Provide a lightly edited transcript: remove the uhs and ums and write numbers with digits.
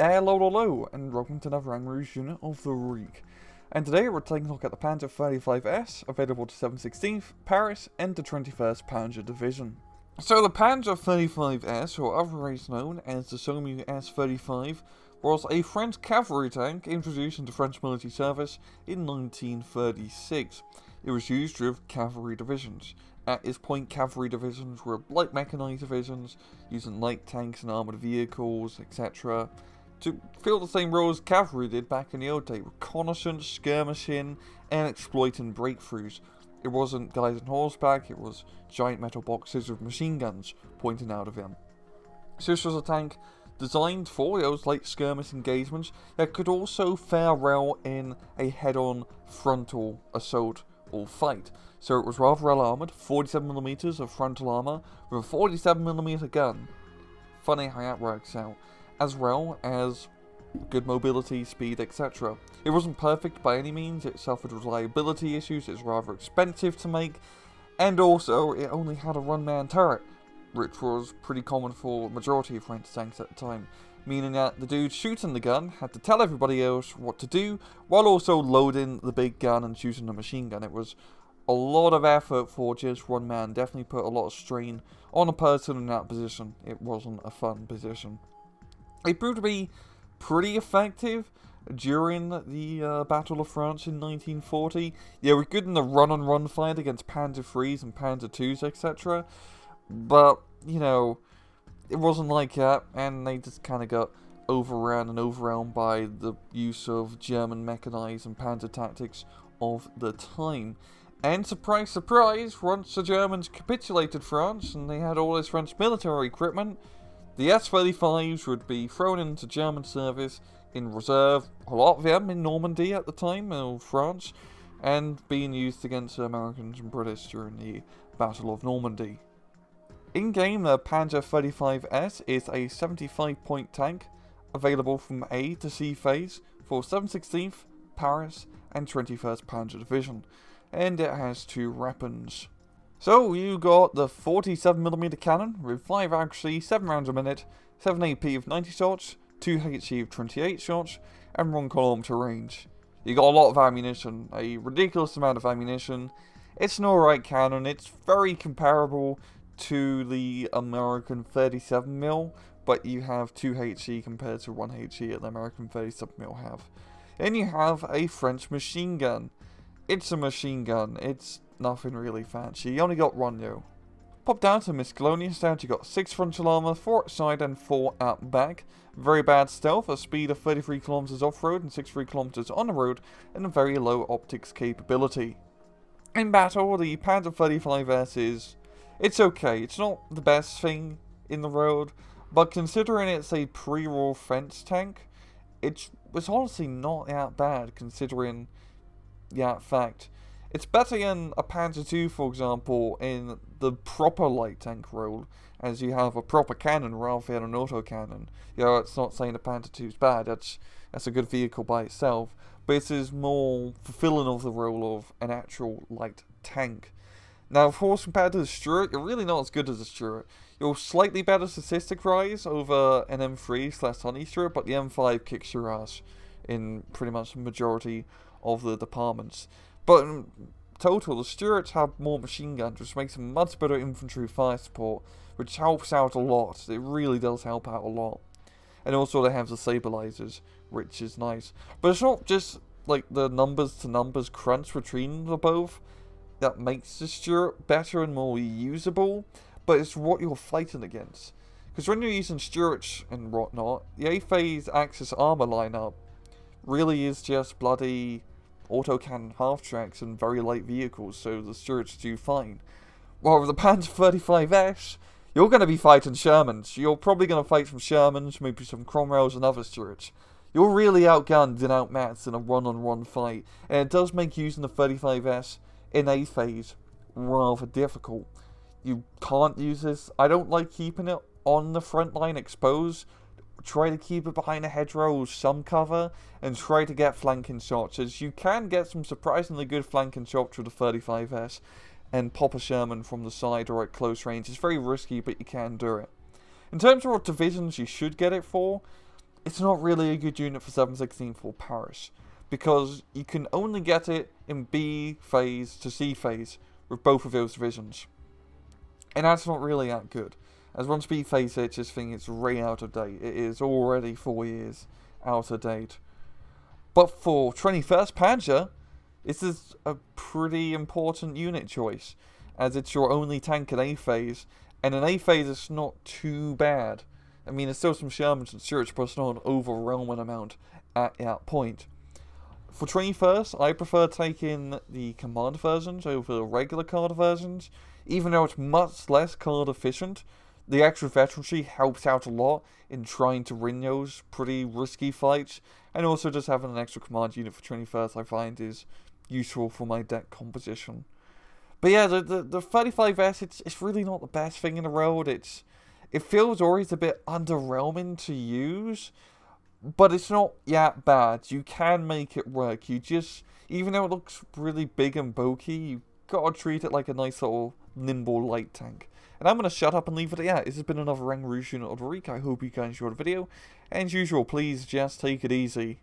Hello, and welcome to another Angry Unit of the Week. And today we're taking a look at the Panzer S35S, available to 716th, Paris, and the 21st Panzer Division. So the Panzer S35S, or otherwise known as the Somu S35, was a French cavalry tank introduced into French military service in 1936. It was used with cavalry divisions. At this point, cavalry divisions were light mechanized divisions, using light tanks and armoured vehicles, etc., to fill the same role as cavalry did back in the old day: reconnaissance, skirmishing, and exploiting breakthroughs. It wasn't guys on horseback, it was giant metal boxes with machine guns pointing out of them. So this was a tank designed for those light skirmish engagements that could also fare well in a head-on frontal assault or fight. So it was rather well armoured, 47mm of frontal armour with a 47mm gun. Funny how that works out. As well as good mobility, speed, etc. It wasn't perfect by any means, it suffered reliability issues, it's rather expensive to make, and also it only had a one-man turret, which was pretty common for the majority of French tanks at the time, meaning that the dude shooting the gun had to tell everybody else what to do, while also loading the big gun and shooting the machine gun. It was a lot of effort for just one man, definitely put a lot of strain on a person in that position. It wasn't a fun position. It proved to be pretty effective during the Battle of France in 1940. Yeah, we're good in the run-on-run fight against Panzer IIIs and Panzer IIs, etc. But, you know, it wasn't like that, and they just kind of got overrun and overwhelmed by the use of German mechanized and panzer tactics of the time. And surprise, surprise, once the Germans capitulated France and they had all this French military equipment, the S-35s would be thrown into German service in reserve, a lot of them in Normandy at the time, of France, and being used against the Americans and British during the Battle of Normandy. In-game, the Panzer S35S is a 75-point tank, available from A to C phase for 716th, Paris, and 21st Panzer Division, and it has two weapons. So you got the 47mm cannon with 5 accuracy, 7 rounds a minute, 7 AP of 90 shots, 2 HE of 28 shots, and 1 kilometer range. You got a lot of ammunition, a ridiculous amount of ammunition. It's an alright cannon, it's very comparable to the American 37mm, but you have 2 HE compared to 1 HE that the American 37mm have. Then you have a French machine gun. It's a machine gun, it's nothing really fancy. You only got one though. Pop down to miscellaneous stats. You got 6 frontal armor, 4 outside and 4 out back. Very bad stealth, a speed of 33 km off-road and 63 km on the road, and a very low optics capability. In battle, the Panzer S35S it's okay. It's not the best thing in the world, but considering it's a pre-war fence tank, it's honestly not that bad considering that fact. It's better than a Panzer II, for example, in the proper light tank role, as you have a proper cannon rather than an autocannon. You know, it's not saying the Panzer II is bad, that's a good vehicle by itself, but it is more fulfilling of the role of an actual light tank. Now, of course, compared to the Stuart, you're really not as good as the Stuart. You're slightly better statistic rise over an M3/Honey Stuart, but the M5 kicks your ass in pretty much the majority of the departments. But in total, the Stuarts have more machine guns, which makes them much better infantry fire support, which helps out a lot. It really does help out a lot. And also they have the stabilizers, which is nice. But it's not just like the numbers to numbers crunch between the both that makes the Stuart better and more usable, but it's what you're fighting against. Because when you're using Stuarts and whatnot, the A-phase Axis armor lineup really is just bloody autocannon half-tracks and very light vehicles, so the Stuarts do fine. While with the Panzer S35S, you're going to be fighting Shermans. You're probably going to fight some Shermans, maybe some Cromwells and other Stuarts. You're really outgunned and outmatched in a one-on-one fight, and it does make using the 35S in A phase rather difficult. You can't use this. I don't like keeping it on the front line exposed. Try to keep it behind a hedgerow with some cover, and try to get flanking shots, as you can get some surprisingly good flanking shots with the 35S, and pop a Sherman from the side or at close range. It's very risky, but you can do it. In terms of what divisions you should get it for, it's not really a good unit for 716 for Paris, because you can only get it in B phase to C phase with both of those divisions. And that's not really that good, as once B phase hits, this thing is way out of date. It is already 4 years out of date. But for 21st Panzer, this is a pretty important unit choice, as it's your only tank in A phase, and in A phase it's not too bad. I mean, there's still some Shermans and Stuarts, but it's not an overwhelming amount at that point. For 21st, I prefer taking the command versions over the regular card versions. Even though it's much less card efficient, the extra veterancy helps out a lot in trying to win those pretty risky fights. And also just having an extra command unit for 21st I find is useful for my deck composition. But yeah, the 35S, it's really not the best thing in the world. It feels always a bit underwhelming to use, but it's not that bad. You can make it work. You just, even though it looks really big and bulky, you gotta treat it like a nice little nimble light tank. And I'm gonna shut up and leave it at that. This has been another Rang Rouge unit of the week. I hope you guys enjoyed the video. And as usual, please just take it easy.